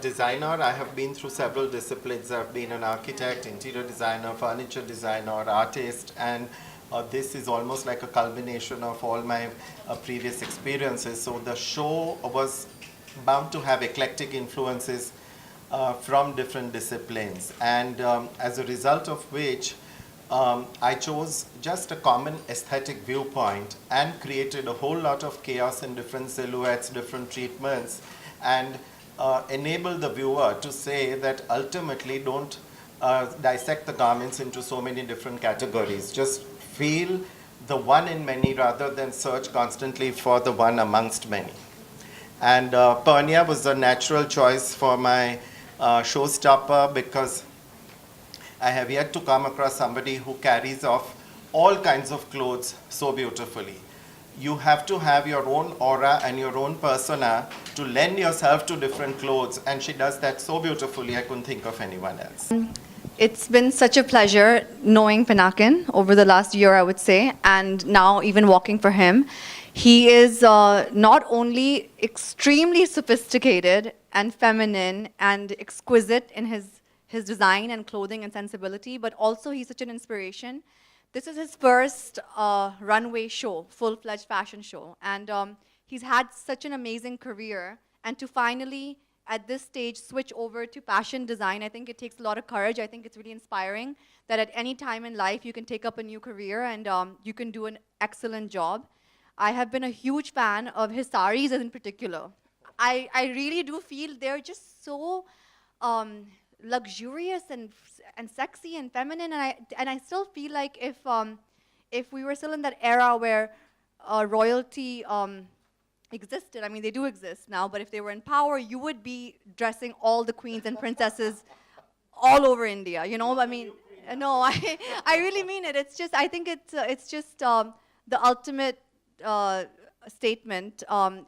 designer, I have been through several disciplines. I've been an architect, interior designer, furniture designer, artist, and this is almost like a culmination of all my previous experiences. So the show was bound to have eclectic influences from different disciplines, and as a result of which I chose just a common aesthetic viewpoint and created a whole lot of chaos in different silhouettes, different treatments, and enable the viewer to say that ultimately don't dissect the garments into so many different categories. Just feel the one in many rather than search constantly for the one amongst many. And Pernia was a natural choice for my showstopper because I have yet to come across somebody who carries off all kinds of clothes so beautifully. You have to have your own aura and your own persona to lend yourself to different clothes, and she does that so beautifully, I couldn't think of anyone else. It's been such a pleasure knowing Pinakin over the last year, I would say, and now even walking for him. He is not only extremely sophisticated and feminine and exquisite in his design and clothing and sensibility, but also he's such an inspiration. This is his first runway show, full-fledged fashion show, and he's had such an amazing career, and to finally, at this stage, switch over to fashion design, I think it takes a lot of courage. I think it's really inspiring that at any time in life you can take up a new career and you can do an excellent job. I have been a huge fan of his saris in particular. I really do feel they're just so luxurious and sexy and feminine, and I still feel like if we were still in that era where royalty existed, I mean they do exist now, but if they were in power, you would be dressing all the queens and princesses all over India. You know, I mean, no, I really mean it. It's just, I think it's just the ultimate statement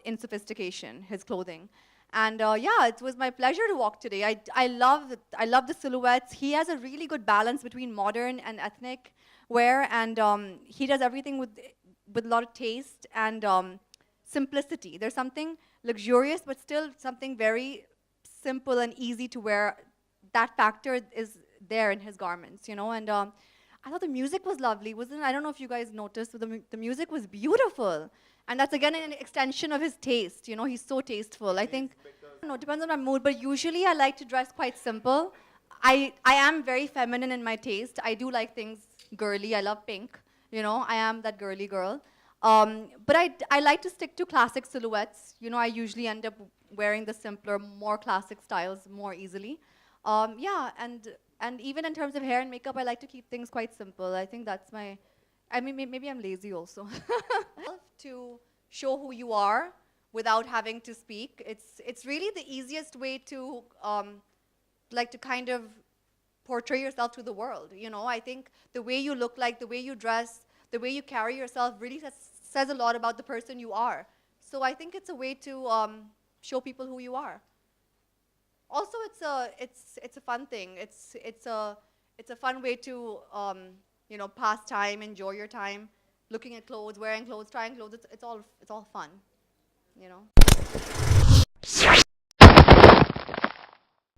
in sophistication, his clothing. And yeah, it was my pleasure to walk today. I love the silhouettes. He has a really good balance between modern and ethnic wear, and he does everything with a lot of taste and simplicity. There's something luxurious, but still something very simple and easy to wear. That factor is there in his garments, you know. And I thought the music was lovely, wasn't it? I don't know if you guys noticed, but the music was beautiful. And that's again an extension of his taste. You know, he's so tasteful. I think, I don't know, it depends on my mood, but usually I like to dress quite simple. I am very feminine in my taste. I do like things girly. I love pink. You know, I am that girly girl. But I like to stick to classic silhouettes. You know, I usually end up wearing the simpler, more classic styles more easily. Yeah, and even in terms of hair and makeup, I like to keep things quite simple. I think that's my, I mean, maybe I'm lazy also. To show who you are without having to speak. It's really the easiest way to like to kind of portray yourself to the world. You know, I think the way you look like, the way you dress, the way you carry yourself really says a lot about the person you are. So I think it's a way to show people who you are. Also, it's a fun thing. It's a fun way to you know, pass time, enjoy your time, looking at clothes, wearing clothes, trying clothes. It's all fun, you know.